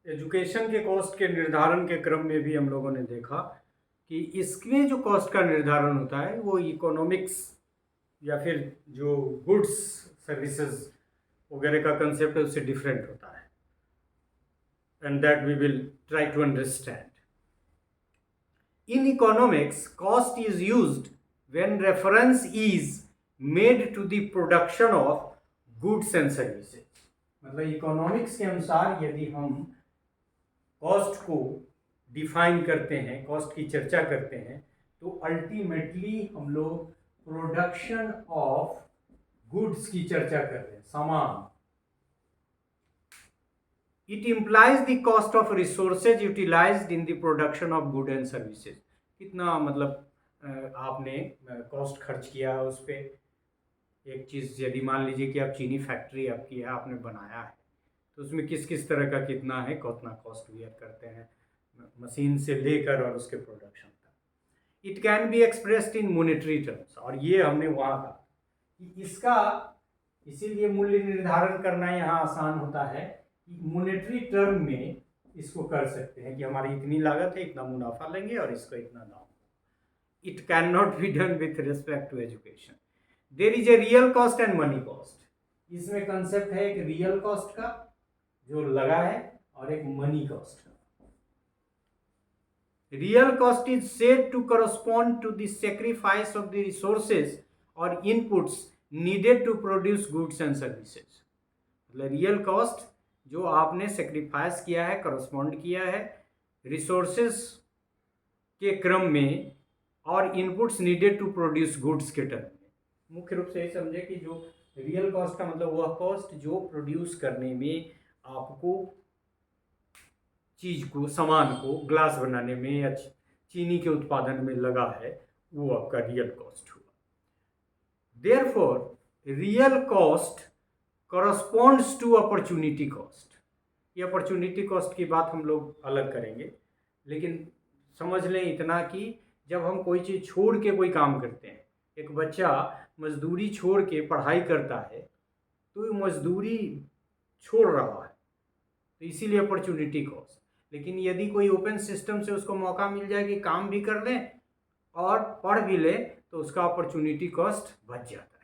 Education के cost के निर्धारण के क्रम में भी हम लोगों ने देखा कि इसमें जो कॉस्ट का निर्धारण होता है वो इकोनॉमिक्स या फिर जो गुड्स सर्विसेज वगैरह का कंसेप्ट है उससे डिफरेंट होता है, and that we will try to understand. In economics, cost is used when reference is made to the production of goods and services. मतलब इकोनॉमिक्स के अनुसार यदि हम कॉस्ट को डिफाइन करते हैं, कॉस्ट की चर्चा करते हैं, तो अल्टीमेटली हम लोग प्रोडक्शन ऑफ गुड्स की चर्चा कर रहे हैं, सामान. It implies the cost of resources utilized in the production of goods and services. कितना मतलब आपने कॉस्ट खर्च किया है उस पर. एक चीज़ यदि मान लीजिए कि आप चीनी फैक्ट्री आपकी है, आपने बनाया है, तो उसमें किस किस तरह का कितना है, कितना कॉस्ट बियर करते हैं मशीन से लेकर और उसके प्रोडक्शन तक. It can be expressed in monetary terms. और ये हमने वहाँ कहा कि इसका इसीलिए मूल्य निर्धारण करना यहाँ आसान होता है. मॉनेटरी टर्म में इसको कर सकते हैं कि हमारी इतनी लागत है, इतना मुनाफा लेंगे और इसको इतना दाम. It can not be done with respect to education. There is a real cost and money cost. इसमें कंसेप्ट है एक रियल कॉस्ट का जो लगा है और एक मनी कॉस्ट का. Real cost is said to correspond to the sacrifice of the resources और inputs needed to produce goods and services. मतलब रियल कॉस्ट जो आपने सेक्रीफाइस किया है, करस्पॉन्ड किया है रिसोर्सेस के क्रम में और inputs needed to produce goods के टर्म में. मुख्य रूप से ये समझे कि जो रियल कॉस्ट का मतलब वह कॉस्ट जो प्रोड्यूस करने में आपको चीज को, सामान को ग्लास बनाने में या चीनी के उत्पादन में लगा है, वो आपका रियल कॉस्ट हुआ. Therefore real cost corresponds to opportunity cost. ये अपॉर्चुनिटी कॉस्ट की बात हम लोग अलग करेंगे, लेकिन समझ लें इतना कि जब हम कोई चीज़ छोड़ के कोई काम करते हैं, एक बच्चा मजदूरी छोड़ के पढ़ाई करता है तो ये मजदूरी छोड़ रहा है, तो इसीलिए अपॉर्चुनिटी कॉस्ट. लेकिन यदि कोई ओपन सिस्टम से उसको मौका मिल जाए कि काम भी कर लें और पढ़ भी ले, तो उसका अपॉर्चुनिटी कॉस्ट बच जाता है.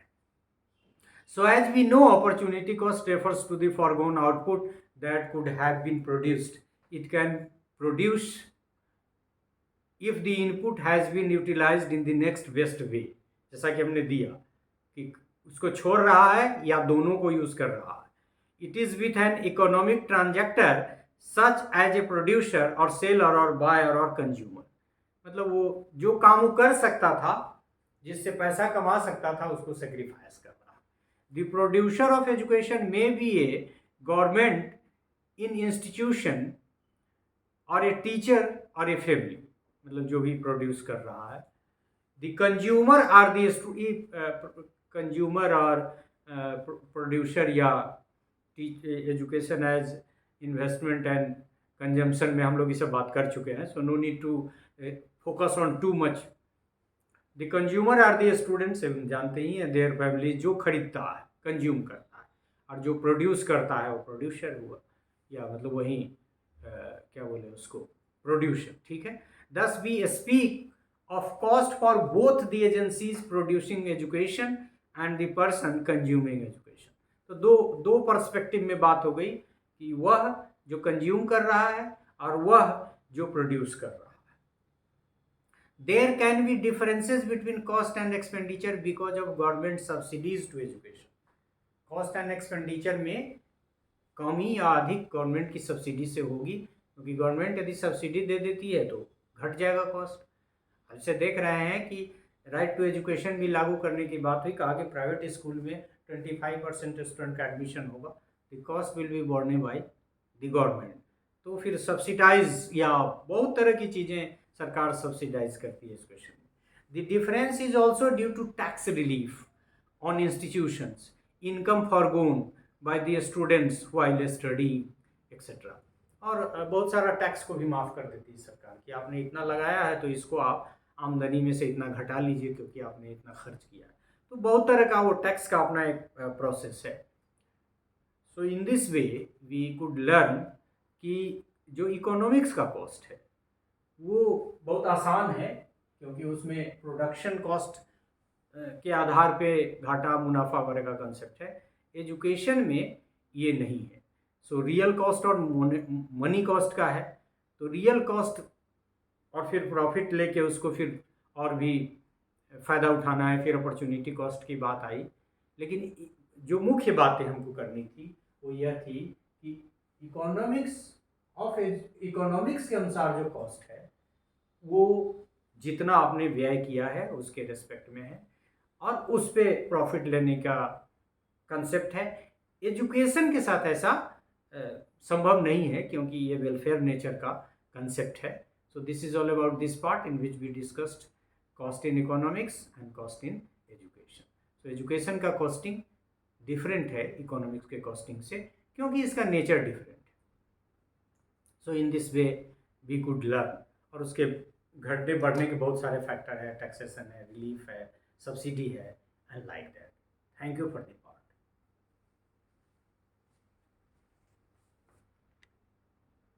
So as we know, opportunity cost refers to the foregone output that could have been produced. It can produce if the input has been utilized in the next best way. जैसा कि हमने दिया कि उसको छोड़ रहा है या दोनों को यूज कर रहा है. It is with an economic transactor such as a producer or seller or buyer or consumer. मतलब वो जो काम वो कर सकता था, जिससे पैसा कमा सकता था, उसको सेक्रीफाइस कर. The producer of education may be a government in institution or a teacher or a family. मतलब जो भी प्रोड्यूस कर रहा है. The consumer are the consumer or producer या education as investment and consumption में हम लोग इसे बात कर चुके हैं. So no need to focus on too much. The consumer are the students, जानते ही हैं, their family जो खरीदता है, कंज्यूम करता है, और जो प्रोड्यूस करता है वो प्रोड्यूसर हुआ, या मतलब वही क्या बोले उसको, प्रोड्यूसर. ठीक है. Thus we speak of cost for both the agencies producing education and the person consuming education. तो दो पर्सपेक्टिव में बात हो गई कि वह जो कंज्यूम कर रहा है और वह जो प्रोड्यूस कर रहा है. There can be differences between cost and expenditure because of government subsidies to education. Cost and expenditure में कमी या अधिक गवर्नमेंट की सब्सिडी से होगी, क्योंकि गवर्नमेंट यदि सब्सिडी दे देती है तो घट जाएगा कॉस्ट. ऐसे देख रहे हैं कि राइट टू एजुकेशन भी लागू करने की बात हुई, कहा कि प्राइवेट स्कूल में 25% स्टूडेंट का एडमिशन होगा, the cost will be borne by the government. तो फिर सब्सिडाइज या बहुत तरह की चीज़ें सरकार सब्सिडाइज करती है एजुकेशन में. The difference is also due to tax relief on institutions, income foregone by the students while study etcetera. और बहुत सारा टैक्स को भी माफ़ कर देती है सरकार कि आपने इतना लगाया है तो इसको आप आमदनी में से इतना घटा लीजिए क्योंकि आपने इतना खर्च किया है. तो बहुत तरह का वो टैक्स का अपना एक प्रोसेस है. So in this way we could learn कि जो इकोनॉमिक्स का कॉस्ट है वो बहुत आसान है, क्योंकि उसमें प्रोडक्शन कॉस्ट के आधार पे घाटा मुनाफा वगैरह का कंसेप्ट है। एजुकेशन में ये नहीं है। सो रियल कॉस्ट और मनी कॉस्ट का है, तो रियल कॉस्ट और फिर प्रॉफिट लेके उसको फिर और भी फ़ायदा उठाना है, फिर अपॉर्चुनिटी कॉस्ट की बात आई। लेकिन जो मुख्य बातें हमको करनी थी वो यह थी कि इकोनॉमिक्स के अनुसार जो कॉस्ट है वो जितना आपने व्यय किया है उसके रिस्पेक्ट में है, और उस पे प्रॉफिट लेने का कंसेप्ट है। एजुकेशन के साथ ऐसा संभव नहीं है, क्योंकि ये वेलफेयर नेचर का कंसेप्ट है। So this is all about this part in which we discussed cost in economics and cost in education. So education का कॉस्टिंग डिफरेंट है इकोनॉमिक्स के कॉस्टिंग से, क्योंकि इसका नेचर डिफरेंट है। So in this way we could learn. और उसके घटने बढ़ने के बहुत सारे फैक्टर है, टैक्सेशन है, रिलीफ है, सब्सिडी है, and like that. Thank you for